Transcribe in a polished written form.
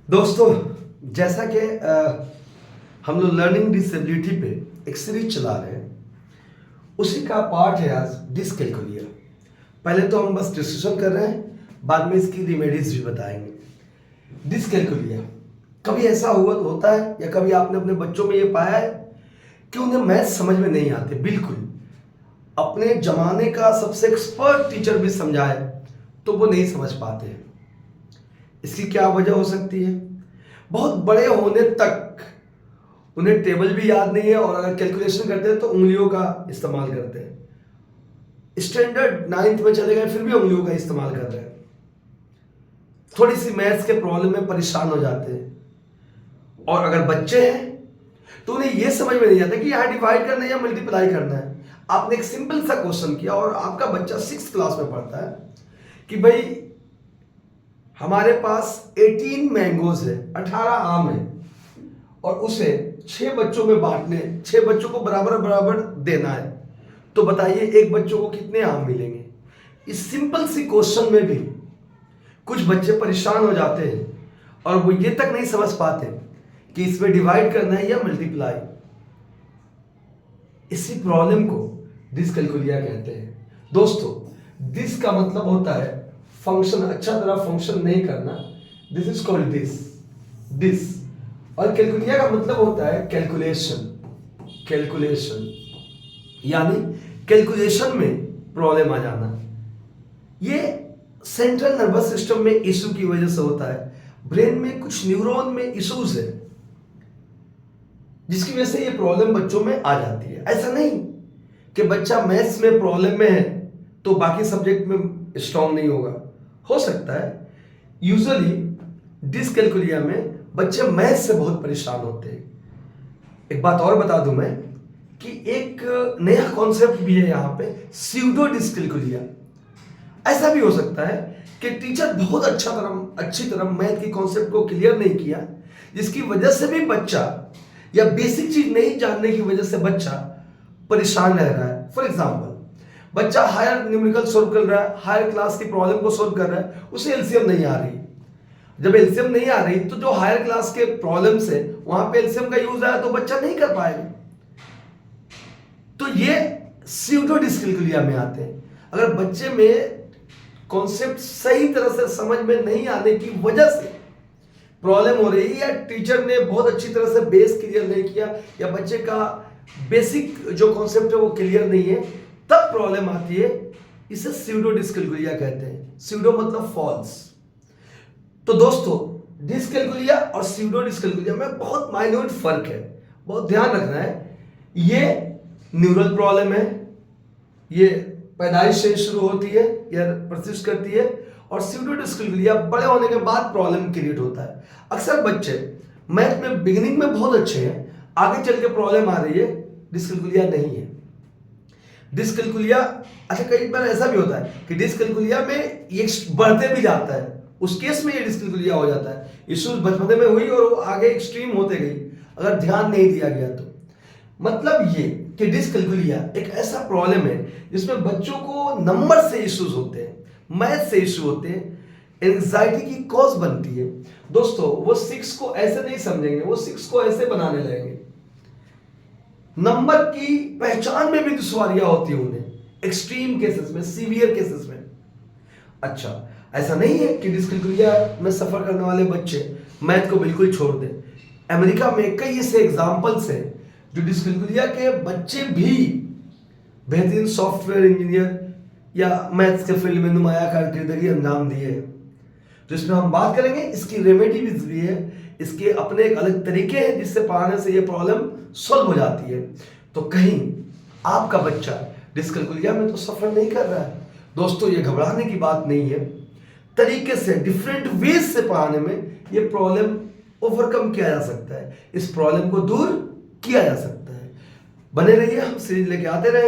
दोस्तों, जैसा कि हम लोग लर्निंग डिसेबिलिटी पे एक सीरीज चला रहे हैं, उसी का पार्ट है आज डिसकैलकुलिया। पहले तो हम बस डिस्कशन कर रहे हैं, बाद में इसकी रेमेडीज भी बताएंगे। डिसकैलकुलिया कभी ऐसा होता है या कभी आपने अपने बच्चों में ये पाया है कि उन्हें मैथ समझ में नहीं आते। बिल्कुल अपने जमाने का सबसे एक्सपर्ट टीचर भी समझाए तो वो नहीं समझ पाते हैं। इसकी क्या वजह हो सकती है? बहुत बड़े होने तक उन्हें टेबल भी याद नहीं है और अगर कैलकुलेशन करते हैं तो उंगलियों का इस्तेमाल करते हैं। स्टैंडर्ड 9th में चले गए फिर भी उंगलियों का इस्तेमाल कर रहे हैं। थोड़ी सी मैथ्स के प्रॉब्लम में परेशान हो जाते हैं। और अगर बच्चे हैं तो उन्हें यह समझ में नहीं आता कि यहाँ डिवाइड करना है या मल्टीप्लाई करना है। आपने एक सिंपल सा क्वेश्चन किया और आपका बच्चा 6th क्लास में पढ़ता है कि भाई हमारे पास 18 मैंगोज है, 18 आम है और उसे 6 बच्चों में बांटने, 6 बच्चों को बराबर बराबर देना है। तो बताइए एक बच्चों को कितने आम मिलेंगे? इस सिंपल सी क्वेश्चन में भी कुछ बच्चे परेशान हो जाते हैं और वो ये तक नहीं समझ पाते कि इसमें डिवाइड करना है या मल्टीप्लाई। इसी प्रॉब्लम को डिसकैलकुलिया कहते हैं। दोस्तों, दिस का मतलब होता है फंक्शन, अच्छा तरह फंक्शन नहीं करना। This is called this. और कैलकुलिया का मतलब होता है कैलकुलेशन यानी कैलकुलेशन में प्रॉब्लम आ जाना। ये सेंट्रल नर्वस सिस्टम में इशू की वजह से होता है। ब्रेन में कुछ न्यूरॉन में इश्यूज है जिसकी वजह से ये प्रॉब्लम बच्चों में आ जाती है। ऐसा नहीं कि बच्चा मैथ्स में प्रॉब्लम में है तो बाकी सब्जेक्ट में स्ट्रांग नहीं होगा। हो सकता है। यूजुअली डिसकैलकुलिया में बच्चे मैथ्स से बहुत परेशान होते हैं। एक बात और बता दूं मैं कि एक नया कॉन्सेप्ट भी है यहाँ पे, स्यूडो डिसकैलकुलिया। ऐसा भी हो सकता है कि टीचर बहुत अच्छी तरह मैथ की कॉन्सेप्ट को क्लियर नहीं किया, जिसकी वजह से भी बच्चा या बेसिक चीज नहीं जानने की वजह से बच्चा परेशान रह रहा है। फॉर एग्जाम्पल, बच्चा हायर न्यूमेरिकल सोल्व कर रहा है, हायर क्लास की प्रॉब्लम को सोल्व कर रहा है, उसे एलसीएम नहीं आ रही। जब एलसीएम नहीं आ रही तो जो हायर क्लास के प्रॉब्लम्स है वहां पे एलसीएम का यूज आया तो बच्चा नहीं कर पाएगा। तो ये स्यूडो डिसकैलकुलिया में आते हैं। अगर बच्चे में कॉन्सेप्ट सही तरह से समझ में नहीं आने की वजह से प्रॉब्लम हो रही है, या टीचर ने बहुत अच्छी तरह से बेस क्लियर नहीं किया, या बच्चे का बेसिक जो कॉन्सेप्ट है वो क्लियर नहीं है, तब प्रॉब्लम आती है। इसे स्यूडो डिसकैलकुलिया कहते हैं। स्यूडो मतलब फॉल्स। तो दोस्तों, डिसकैलकुलिया और स्यूडो डिसकैलकुलिया में बहुत माइन्यूट फर्क है, बहुत ध्यान रखना है। ये न्यूरल प्रॉब्लम है, ये पैदाइश से शुरू होती है या परसिस्ट करती है, और स्यूडो डिसकैलकुलिया बड़े होने के बाद प्रॉब्लम क्रिएट होता है। अक्सर बच्चे मैथ में बिगिनिंग में बहुत अच्छे हैं, आगे चल के प्रॉब्लम आ रही है, डिसकैलकुलिया नहीं है। डिसकैलकुलिया, अच्छा कई बार ऐसा भी होता है कि डिसकैलकुलिया में ये बढ़ते भी जाता है, उस केस में ये डिसकैलकुलिया हो जाता है। इश्यूज बचपन में हुई और वो आगे एक्सट्रीम होते गई अगर ध्यान नहीं दिया गया तो। मतलब ये कि डिसकैलकुलिया एक ऐसा प्रॉब्लम है जिसमें बच्चों को नंबर से इश्यूज होते हैं, मैथ से इश्यू होते हैं, एंजाइटी की कॉज बनती है। दोस्तों, वो 6 को ऐसे नहीं समझेंगे, वो 6 को ऐसे बनाने लगेंगे। नंबर की पहचान में भी दुश्वारियां होती है उन्हें, एक्सट्रीम केसेस में, सीवियर केसेस में। अच्छा, ऐसा नहीं है कि डिसकैलकुलिया में सफर करने वाले बच्चे मैथ को बिल्कुल छोड़ दें। अमेरिका में कई ऐसे एग्जाम्पल्स हैं जो डिसकैलकुलिया के बच्चे भी बेहतरीन सॉफ्टवेयर इंजीनियर या मैथ्स के फील्ड में नुमाया कारकर्दगी अंजाम दिए हैं। तो इसमें हम बात करेंगे, इसकी रेमेडी भी है, इसके अपने एक अलग तरीके हैं जिससे पढ़ाने से ये प्रॉब्लम सॉल्व हो जाती है। तो कहीं आपका बच्चा डिसकैलकुलिया में तो सफर नहीं कर रहा है। दोस्तों, ये घबराने की बात नहीं है। तरीके से, डिफरेंट वेज से पढ़ाने में ये प्रॉब्लम ओवरकम किया जा सकता है, इस प्रॉब्लम को दूर किया जा सकता है। बने रहिए, हम सीरीज लेके आते रहेंगे।